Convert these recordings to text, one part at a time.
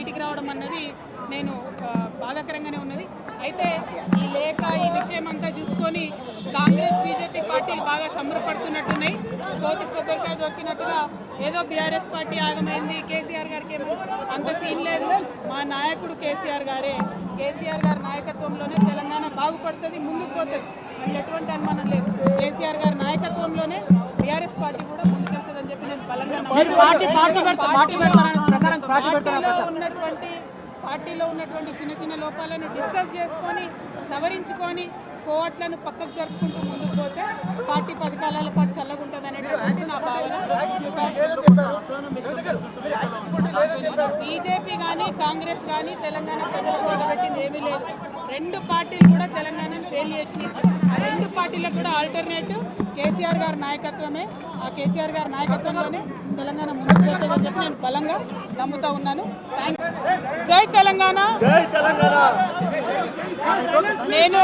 బయటికి రావడం అన్నది నేను బాధాకరంగానే ఉన్నది. అయితే ఈ లేఖ ఈ విషయం అంతా చూసుకొని కాంగ్రెస్ బీజేపీ పార్టీలు బాగా సంబరపడుతున్నట్టున్నాయి. కోతి కొబ్బరికాయ దొరికినట్టుగా ఏదో బీఆర్ఎస్ పార్టీ ఆగమైంది, కేసీఆర్ గారికి ఏమో అంత సీన్ లేదు, మా నాయకుడు కేసీఆర్ గారి నాయకత్వంలోనే తెలంగాణ బాగుపడుతుంది, ముందుకు పోతుంది, మనకి ఎటువంటి అనుమానం లేదు. కేసీఆర్ గారి నాయకత్వంలోనే బీఆర్ఎస్ పార్టీ కూడా ముందుకెళ్తుందని చెప్పి నేను బలంగా పార్టీలో ఉన్నటువంటి చిన్న చిన్న లోపాలను డిస్కస్ చేసుకొని సవరించుకొని కోవట్లను పక్కకు జరుపుకుంటూ ముందుకు పోతే పార్టీ 10 కాలాల పాటు చల్లగుంటుంది అనేటువంటి నా భావన. బీజేపీ కానీ కాంగ్రెస్ కానీ తెలంగాణ ప్రజలకు వదిలిపెట్టింది ఏమీ లేదు. 2 పార్టీలు కూడా తెలంగాణను ఫెయిల్ చేసినాయి. ఆ 2 పార్టీలకు కూడా ఆల్టర్నేటివ్ కేసీఆర్ గారి నాయకత్వమే. ఆ కేసీఆర్ గారి నాయకత్వంలోనే తెలంగాణ ముందుకు పోతుందని చెప్పి నేను బలంగా నమ్ముతా ఉన్నాను. జై తెలంగాణ. నేను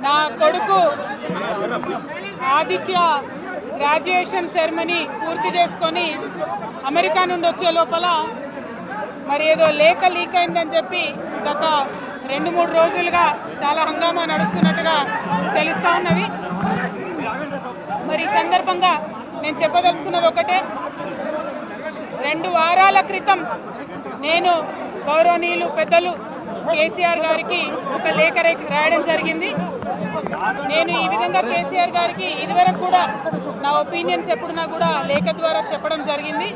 నా కొడుకు ఆదిత్య గ్రాడ్యుయేషన్ సెరమనీ పూర్తి చేసుకొని అమెరికా నుండి వచ్చే లోపల మరి ఏదో లేఖ లీక్ అయిందని చెప్పి గత 2-3 రోజులుగా చాలా హంగామా నడుస్తున్నట్టుగా తెలుస్తూ ఉన్నది. మరి ఈ సందర్భంగా నేను చెప్పదలుచుకున్నది ఒకటే, 2 వారాల క్రితం నేను గౌరవనీయులు పెద్దలు కేసీఆర్ గారికి ఒక లేఖ రాయడం జరిగింది. నేను ఈ విధంగా కేసీఆర్ గారికి ఇదివరకు కూడా నా ఒపీనియన్స్ ఎప్పుడున్నా కూడా లేఖ ద్వారా చెప్పడం జరిగింది.